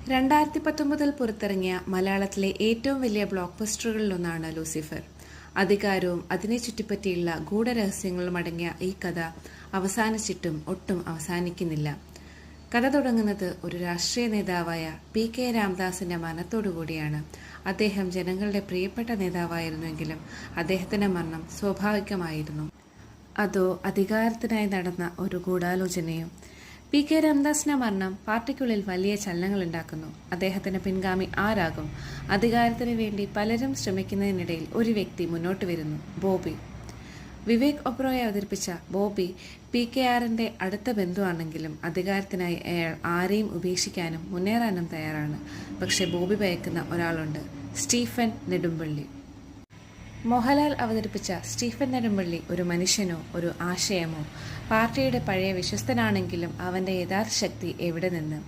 2019 പുറത്തിറങ്ങിയ മലയാളത്തിലെ ഏറ്റവും വലിയ ബ്ലോക്ക് ബസ്റ്ററുകളിലൊന്നാണ് ലൂസിഫർ. അധികാരവും അതിനെ ചുറ്റിപ്പറ്റിയുള്ള ഗൂഢരഹസ്യങ്ങളും അടങ്ങിയ ഈ കഥ അവസാനിച്ചിട്ടും ഒട്ടും അവസാനിക്കുന്നില്ല. കഥ തുടങ്ങുന്നത് ഒരു രാഷ്ട്രീയ നേതാവായ PK രാമദാസിന്റെ മരണത്തോടുകൂടിയാണ്. അദ്ദേഹം ജനങ്ങളുടെ പ്രിയപ്പെട്ട നേതാവായിരുന്നുവെങ്കിലും അദ്ദേഹത്തിന്റെ മരണം സ്വാഭാവികമായിരുന്നു. അതോ അധികാരത്തിനായി നടന്ന ഒരു ഗൂഢാലോചനയോ? PK രാമദാസിന്റെ മരണം പാർട്ടിക്കുള്ളിൽ വലിയ ചലനങ്ങൾ ഉണ്ടാക്കുന്നു. അദ്ദേഹത്തിന്റെ പിൻഗാമി ആരാകും? അധികാരത്തിന് വേണ്ടി പലരും ശ്രമിക്കുന്നതിനിടയിൽ ഒരു വ്യക്തി മുന്നോട്ട് വരുന്നു, ബോബി. വിവേക് ഒബ്റോയെ അവതരിപ്പിച്ച ബോബി PKRന്റെ അടുത്ത ബന്ധുവാണെങ്കിലും അധികാരത്തിനായി അയാൾ ആരെയും ഉപേക്ഷിക്കാനും മുന്നേറാനും തയ്യാറാണ്. പക്ഷെ ബോബി ഭയക്കുന്ന ഒരാളുണ്ട്, സ്റ്റീഫൻ നെടുമ്പള്ളി. മോഹൻലാൽ അവതരിപ്പിച്ച സ്റ്റീഫൻ നെടുമ്പള്ളി ഒരു മനുഷ്യനോ ഒരു ആശയമോ? പാർട്ടിയുടെ പഴയ വിശ്വസ്തനാണെങ്കിലും അവന്റെ യഥാർത്ഥ ശക്തി എവിടെ നിന്ന്?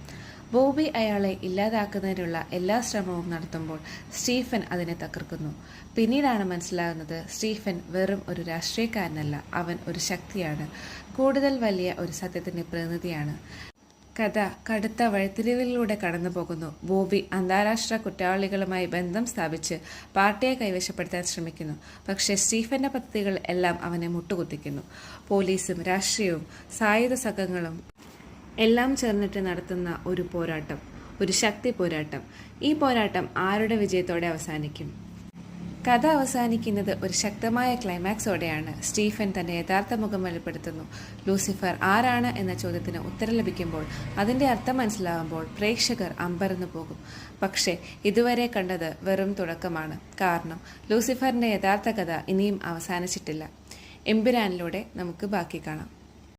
ബോബി അയാളെ ഇല്ലാതാക്കുന്നതിനുള്ള എല്ലാ ശ്രമവും നടത്തുമ്പോൾ സ്റ്റീഫൻ അതിനെ തകർക്കുന്നു. പിന്നീടാണ് മനസ്സിലാകുന്നത് സ്റ്റീഫൻ വെറും ഒരു രാഷ്ട്രീയക്കാരനല്ല, അവൻ ഒരു ശക്തിയാണ്, കൂടുതൽ വലിയ ഒരു സത്യത്തിന്റെ പ്രതിനിധിയാണ്. കഥ കടുത്ത വഴിത്തിരിവിലൂടെ കടന്നു പോകുന്നു. ബോബി അന്താരാഷ്ട്ര കുറ്റവാളികളുമായി ബന്ധം സ്ഥാപിച്ച് പാർട്ടിയെ കൈവശപ്പെടുത്താൻ ശ്രമിക്കുന്നു. പക്ഷേ സ്റ്റീഫന്റെ പദ്ധതികൾ എല്ലാം അവനെ മുട്ടുകുത്തിക്കുന്നു. പോലീസും രാഷ്ട്രീയവും സായുധ സംഘങ്ങളും എല്ലാം ചേർന്നിട്ട് നടത്തുന്ന ഒരു പോരാട്ടം, ഒരു ശക്തി പോരാട്ടം. ഈ പോരാട്ടം ആരുടെ വിജയത്തോടെ അവസാനിക്കും? കഥ അവസാനിക്കുന്നത് ഒരു ശക്തമായ ക്ലൈമാക്സോടെയാണ്. സ്റ്റീഫൻ തന്റെ യഥാർത്ഥ മുഖം വെളിപ്പെടുത്തുന്നു. ലൂസിഫർ ആരാണ് എന്ന ചോദ്യത്തിന് ഉത്തരം ലഭിക്കുമ്പോൾ, അതിന്റെ അർത്ഥം മനസ്സിലാവുമ്പോൾ പ്രേക്ഷകർ അമ്പരന്നു പോകും. പക്ഷേ ഇതുവരെ കണ്ടത് വെറും തുടക്കമാണ്. കാരണം ലൂസിഫറിന്റെ യഥാർത്ഥ കഥ ഇനിയും അവസാനിച്ചിട്ടില്ല. എമ്പുരാനിലൂടെ നമുക്ക് ബാക്കി കാണാം.